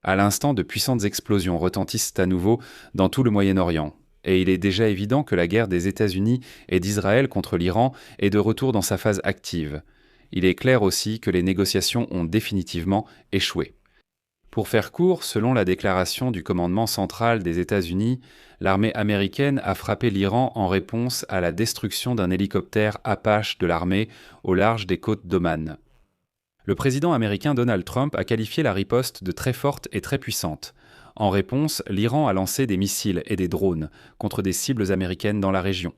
À l'instant, de puissantes explosions retentissent à nouveau dans tout le Moyen-Orient. Et il est déjà évident que la guerre des États-Unis et d'Israël contre l'Iran est de retour dans sa phase active. Il est clair aussi que les négociations ont définitivement échoué. Pour faire court, selon la déclaration du commandement central des États-Unis, l'armée américaine a frappé l'Iran en réponse à la destruction d'un hélicoptère Apache de l'armée au large des côtes d'Oman. Le président américain Donald Trump a qualifié la riposte de très forte et très puissante. En réponse, l'Iran a lancé des missiles et des drones contre des cibles américaines dans la région.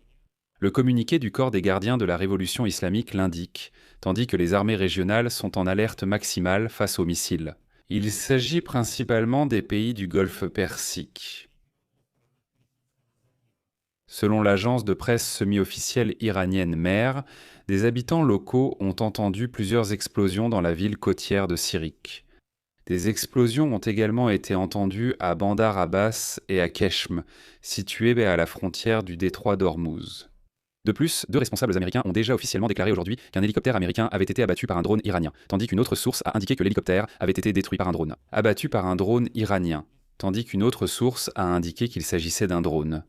Le communiqué du corps des gardiens de la révolution islamique l'indique, tandis que les armées régionales sont en alerte maximale face aux missiles. Il s'agit principalement des pays du Golfe Persique. Selon l'agence de presse semi-officielle iranienne MER, des habitants locaux ont entendu plusieurs explosions dans la ville côtière de Sirik. Des explosions ont également été entendues à Bandar Abbas et à Keshm, situés à la frontière du détroit d'Ormuz. De plus, 2 responsables américains ont déjà officiellement déclaré aujourd'hui qu'un hélicoptère américain avait été abattu par un drone iranien, tandis qu'une autre source a indiqué que l'hélicoptère avait été détruit par un drone. Abattu par un drone iranien, tandis qu'une autre source a indiqué qu'il s'agissait d'un drone.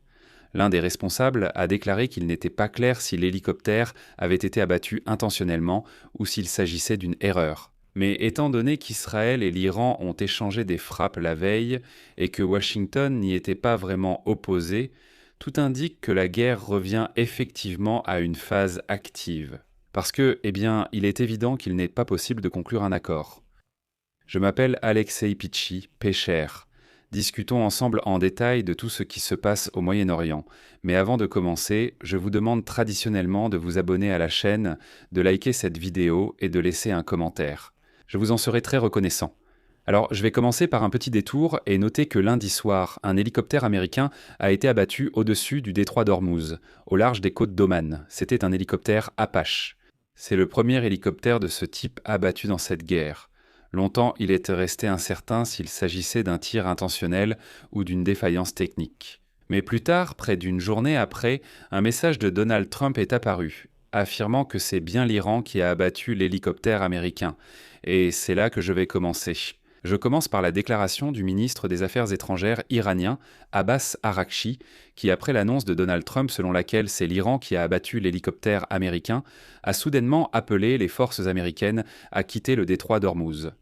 L'un des responsables a déclaré qu'il n'était pas clair si l'hélicoptère avait été abattu intentionnellement ou s'il s'agissait d'une erreur. Mais étant donné qu'Israël et l'Iran ont échangé des frappes la veille et que Washington n'y était pas vraiment opposé, tout indique que la guerre revient effectivement à une phase active. Parce que, il est évident qu'il n'est pas possible de conclure un accord. Je m'appelle Alexei Pitchi, pêcheur. Discutons ensemble en détail de tout ce qui se passe au Moyen-Orient. Mais avant de commencer, je vous demande traditionnellement de vous abonner à la chaîne, de liker cette vidéo et de laisser un commentaire. Je vous en serai très reconnaissant. Alors, je vais commencer par un petit détour et noter que lundi soir, un hélicoptère américain a été abattu au-dessus du détroit d'Ormuz, au large des côtes d'Oman. C'était un hélicoptère Apache. C'est le premier hélicoptère de ce type abattu dans cette guerre. Longtemps, il était resté incertain s'il s'agissait d'un tir intentionnel ou d'une défaillance technique. Mais plus tard, près d'une journée après, un message de Donald Trump est apparu, affirmant que c'est bien l'Iran qui a abattu l'hélicoptère américain. Et c'est là que je vais commencer. Je commence par la déclaration du ministre des Affaires étrangères iranien, Abbas Araghchi, qui, après l'annonce de Donald Trump selon laquelle c'est l'Iran qui a abattu l'hélicoptère américain, a soudainement appelé les forces américaines à quitter le détroit d'Ormuz.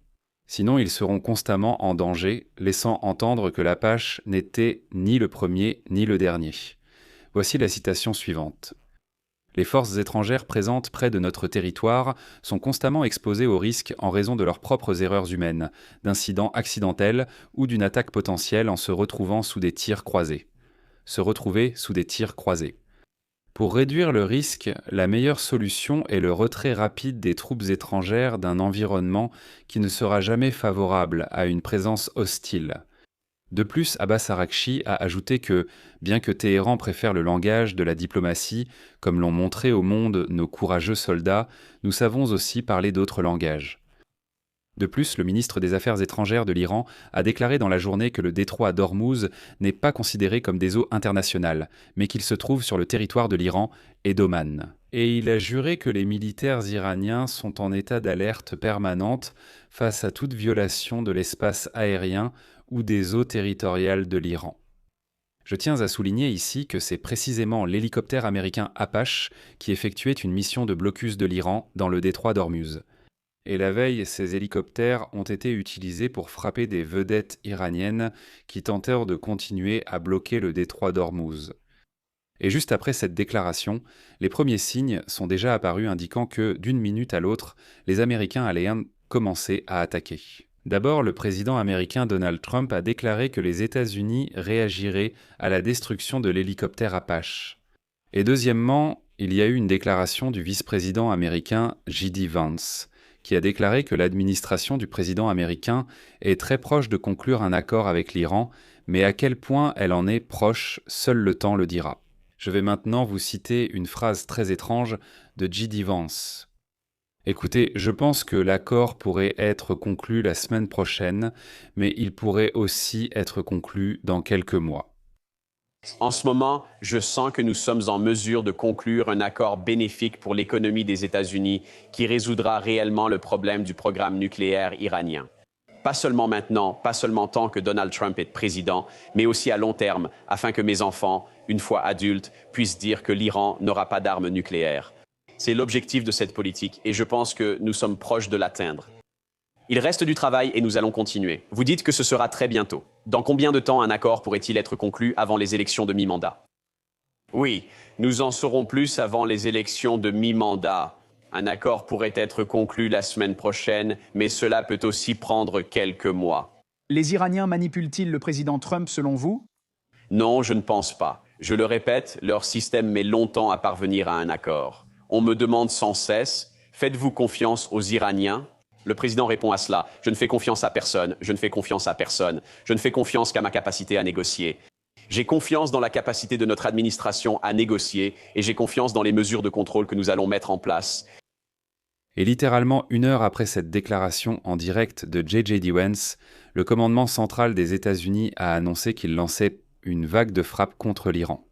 Sinon, ils seront constamment en danger, laissant entendre que l'Apache n'était ni le premier ni le dernier. Voici la citation suivante. Les forces étrangères présentes près de notre territoire sont constamment exposées au risque en raison de leurs propres erreurs humaines, d'incidents accidentels ou d'une attaque potentielle en se retrouvant sous des tirs croisés. Se retrouver sous des tirs croisés. Pour réduire le risque, la meilleure solution est le retrait rapide des troupes étrangères d'un environnement qui ne sera jamais favorable à une présence hostile. De plus, Abbas Araghchi a ajouté que, bien que Téhéran préfère le langage de la diplomatie, comme l'ont montré au monde nos courageux soldats, nous savons aussi parler d'autres langages. De plus, le ministre des Affaires étrangères de l'Iran a déclaré dans la journée que le détroit d'Ormuz n'est pas considéré comme des eaux internationales, mais qu'il se trouve sur le territoire de l'Iran et d'Oman. Et il a juré que les militaires iraniens sont en état d'alerte permanente face à toute violation de l'espace aérien ou des eaux territoriales de l'Iran. Je tiens à souligner ici que c'est précisément l'hélicoptère américain Apache qui effectuait une mission de blocus de l'Iran dans le détroit d'Ormuz. Et la veille, ces hélicoptères ont été utilisés pour frapper des vedettes iraniennes qui tentèrent de continuer à bloquer le détroit d'Ormuz. Et juste après cette déclaration, les premiers signes sont déjà apparus indiquant que, d'une minute à l'autre, les Américains allaient commencer à attaquer. D'abord, le président américain Donald Trump a déclaré que les États-Unis réagiraient à la destruction de l'hélicoptère Apache. Et deuxièmement, il y a eu une déclaration du vice-président américain J.D. Vance, qui a déclaré que l'administration du président américain est très proche de conclure un accord avec l'Iran, mais à quel point elle en est proche, seul le temps le dira. Je vais maintenant vous citer une phrase très étrange de J.D. Vance. Écoutez, je pense que l'accord pourrait être conclu la semaine prochaine, mais il pourrait aussi être conclu dans quelques mois. En ce moment, je sens que nous sommes en mesure de conclure un accord bénéfique pour l'économie des États-Unis qui résoudra réellement le problème du programme nucléaire iranien. Pas seulement maintenant, pas seulement tant que Donald Trump est président, mais aussi à long terme, afin que mes enfants, une fois adultes, puissent dire que l'Iran n'aura pas d'armes nucléaires. C'est l'objectif de cette politique et je pense que nous sommes proches de l'atteindre. Il reste du travail et nous allons continuer. Vous dites que ce sera très bientôt. Dans combien de temps un accord pourrait-il être conclu avant les élections de mi-mandat? Oui, nous en saurons plus avant les élections de mi-mandat. Un accord pourrait être conclu la semaine prochaine, mais cela peut aussi prendre quelques mois. Les Iraniens manipulent-ils le président Trump selon vous? Non, je ne pense pas. Je le répète, leur système met longtemps à parvenir à un accord. On me demande sans cesse, faites-vous confiance aux Iraniens? Le président répond à cela, je ne fais confiance à personne, je ne fais confiance à personne, je ne fais confiance qu'à ma capacité à négocier. J'ai confiance dans la capacité de notre administration à négocier et j'ai confiance dans les mesures de contrôle que nous allons mettre en place. Et littéralement 1 heure après cette déclaration en direct de J.J. Vance, le commandement central des États-Unis a annoncé qu'il lançait une vague de frappes contre l'Iran.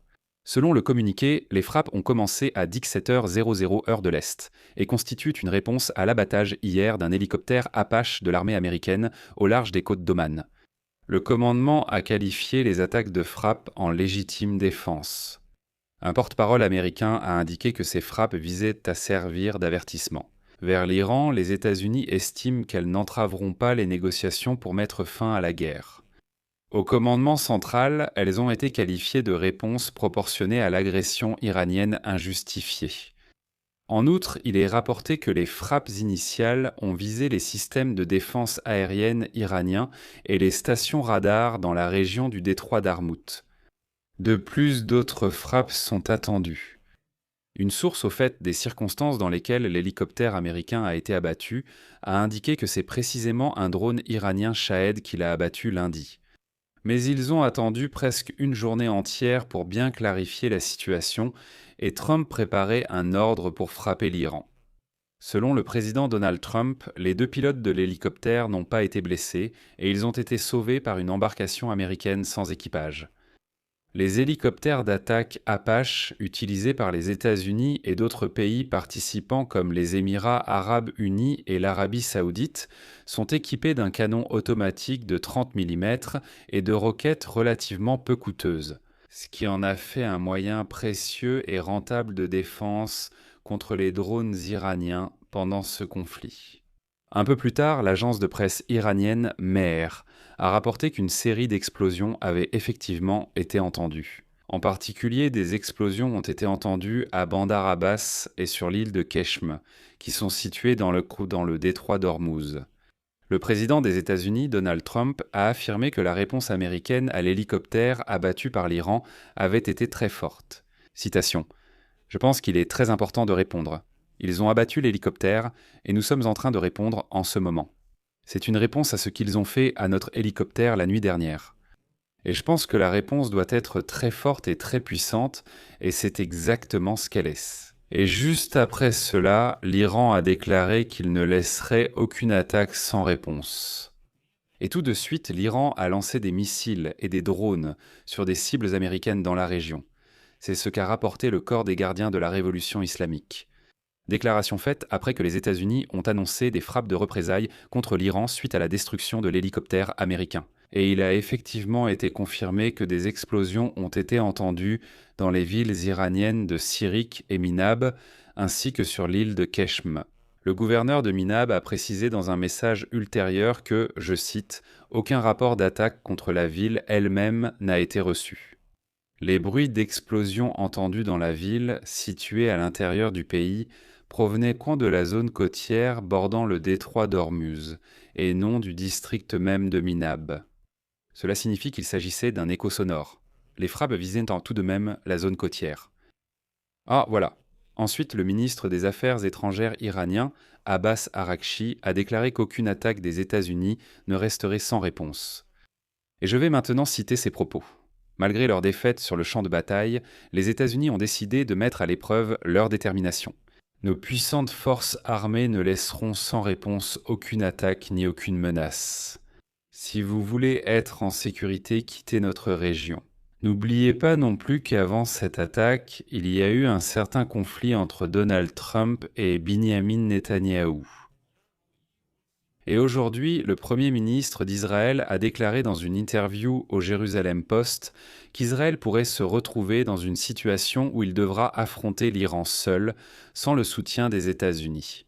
Selon le communiqué, les frappes ont commencé à 17h00 heure de l'Est et constituent une réponse à l'abattage hier d'un hélicoptère Apache de l'armée américaine au large des côtes d'Oman. Le commandement a qualifié les attaques de frappe en légitime défense. Un porte-parole américain a indiqué que ces frappes visaient à servir d'avertissement. Vers l'Iran, les États-Unis estiment qu'elles n'entraveront pas les négociations pour mettre fin à la guerre. Au commandement central, elles ont été qualifiées de réponses proportionnées à l'agression iranienne injustifiée. En outre, il est rapporté que les frappes initiales ont visé les systèmes de défense aérienne iraniens et les stations radars dans la région du détroit d'Armout. De plus, d'autres frappes sont attendues. Une source au fait des circonstances dans lesquelles l'hélicoptère américain a été abattu a indiqué que c'est précisément un drone iranien Shahed qui l'a abattu lundi. Mais ils ont attendu presque une journée entière pour bien clarifier la situation et Trump préparait un ordre pour frapper l'Iran. Selon le président Donald Trump, les 2 pilotes de l'hélicoptère n'ont pas été blessés et ils ont été sauvés par une embarcation américaine sans équipage. Les hélicoptères d'attaque Apache utilisés par les États-Unis et d'autres pays participants comme les Émirats arabes unis et l'Arabie saoudite sont équipés d'un canon automatique de 30 mm et de roquettes relativement peu coûteuses, ce qui en a fait un moyen précieux et rentable de défense contre les drones iraniens pendant ce conflit. Un peu plus tard, l'agence de presse iranienne Mehr a rapporté qu'une série d'explosions avait effectivement été entendues. En particulier, des explosions ont été entendues à Bandar Abbas et sur l'île de Keshm, qui sont situées dans le détroit d'Ormuz. Le président des États-Unis, Donald Trump, a affirmé que la réponse américaine à l'hélicoptère abattu par l'Iran avait été très forte. Citation : « Je pense qu'il est très important de répondre. Ils ont abattu l'hélicoptère et nous sommes en train de répondre en ce moment. C'est une réponse à ce qu'ils ont fait à notre hélicoptère la nuit dernière. Et je pense que la réponse doit être très forte et très puissante, et c'est exactement ce qu'elle est. » Et juste après cela, l'Iran a déclaré qu'il ne laisserait aucune attaque sans réponse. Et tout de suite, l'Iran a lancé des missiles et des drones sur des cibles américaines dans la région. C'est ce qu'a rapporté le Corps des gardiens de la Révolution islamique. Déclaration faite après que les États-Unis ont annoncé des frappes de représailles contre l'Iran suite à la destruction de l'hélicoptère américain. Et il a effectivement été confirmé que des explosions ont été entendues dans les villes iraniennes de Sirik et Minab, ainsi que sur l'île de Keshm. Le gouverneur de Minab a précisé dans un message ultérieur que, je cite, « Aucun rapport d'attaque contre la ville elle-même n'a été reçu ». Les bruits d'explosions entendus dans la ville, située à l'intérieur du pays, provenaient de la zone côtière bordant le détroit d'Ormuz, et non du district même de Minab. Cela signifie qu'il s'agissait d'un écho sonore. Les frappes visaient tout de même la zone côtière. Ah, voilà. Ensuite, le ministre des Affaires étrangères iranien, Abbas Araghchi, a déclaré qu'aucune attaque des États-Unis ne resterait sans réponse. Et je vais maintenant citer ses propos. Malgré leur défaite sur le champ de bataille, les États-Unis ont décidé de mettre à l'épreuve leur détermination. Nos puissantes forces armées ne laisseront sans réponse aucune attaque ni aucune menace. Si vous voulez être en sécurité, quittez notre région. N'oubliez pas non plus qu'avant cette attaque, il y a eu un certain conflit entre Donald Trump et Binyamin Netanyahou. Et aujourd'hui, le Premier ministre d'Israël a déclaré dans une interview au Jérusalem Post qu'Israël pourrait se retrouver dans une situation où il devra affronter l'Iran seul, sans le soutien des États-Unis.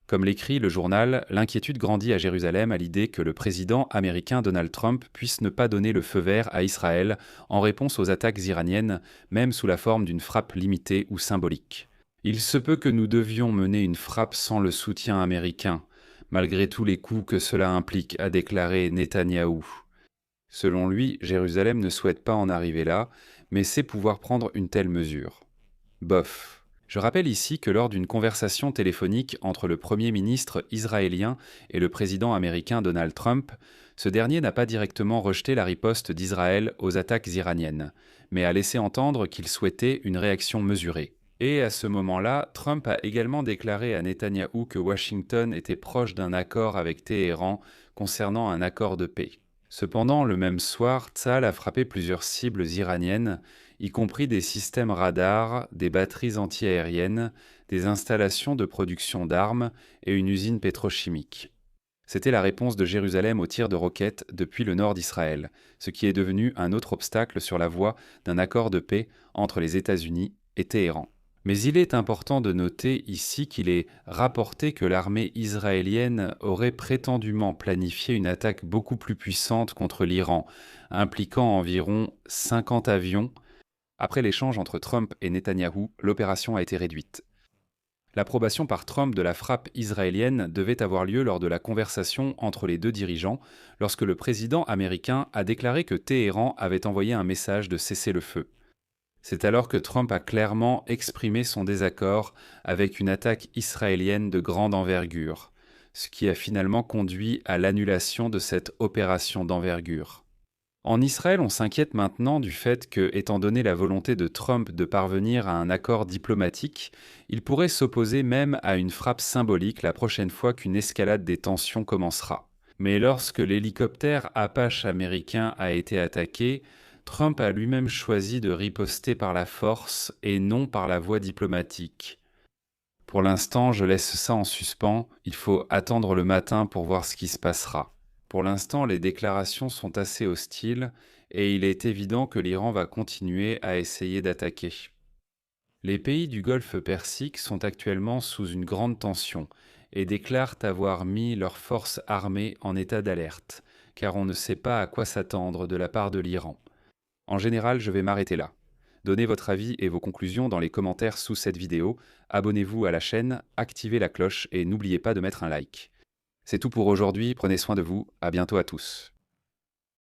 Comme l'écrit le journal, l'inquiétude grandit à Jérusalem à l'idée que le président américain Donald Trump puisse ne pas donner le feu vert à Israël en réponse aux attaques iraniennes, même sous la forme d'une frappe limitée ou symbolique. Il se peut que nous devions mener une frappe sans le soutien américain, malgré tous les coûts que cela implique, a déclaré Netanyahou. Selon lui, Jérusalem ne souhaite pas en arriver là, mais sait pouvoir prendre une telle mesure. Bof. Je rappelle ici que lors d'une conversation téléphonique entre le Premier ministre israélien et le président américain Donald Trump, ce dernier n'a pas directement rejeté la riposte d'Israël aux attaques iraniennes, mais a laissé entendre qu'il souhaitait une réaction mesurée. Et à ce moment-là, Trump a également déclaré à Netanyahou que Washington était proche d'un accord avec Téhéran concernant un accord de paix. Cependant, le même soir, Tsahal a frappé plusieurs cibles iraniennes, y compris des systèmes radars, des batteries antiaériennes, des installations de production d'armes et une usine pétrochimique. C'était la réponse de Jérusalem aux tirs de roquettes depuis le nord d'Israël, ce qui est devenu un autre obstacle sur la voie d'un accord de paix entre les États-Unis et Téhéran. Mais il est important de noter ici qu'il est rapporté que l'armée israélienne aurait prétendument planifié une attaque beaucoup plus puissante contre l'Iran, impliquant environ 50 avions. Après l'échange entre Trump et Netanyahou, l'opération a été réduite. L'approbation par Trump de la frappe israélienne devait avoir lieu lors de la conversation entre les deux dirigeants, lorsque le président américain a déclaré que Téhéran avait envoyé un message de cessez-le-feu. C'est alors que Trump a clairement exprimé son désaccord avec une attaque israélienne de grande envergure, ce qui a finalement conduit à l'annulation de cette opération d'envergure. En Israël, on s'inquiète maintenant du fait que, étant donné la volonté de Trump de parvenir à un accord diplomatique, il pourrait s'opposer même à une frappe symbolique la prochaine fois qu'une escalade des tensions commencera. Mais lorsque l'hélicoptère Apache américain a été attaqué, Trump a lui-même choisi de riposter par la force et non par la voie diplomatique. Pour l'instant, je laisse ça en suspens, il faut attendre le matin pour voir ce qui se passera. Pour l'instant, les déclarations sont assez hostiles et il est évident que l'Iran va continuer à essayer d'attaquer. Les pays du Golfe Persique sont actuellement sous une grande tension et déclarent avoir mis leurs forces armées en état d'alerte, car on ne sait pas à quoi s'attendre de la part de l'Iran. En général, je vais m'arrêter là. Donnez votre avis et vos conclusions dans les commentaires sous cette vidéo, abonnez-vous à la chaîne, activez la cloche et n'oubliez pas de mettre un like. C'est tout pour aujourd'hui, prenez soin de vous, à bientôt à tous.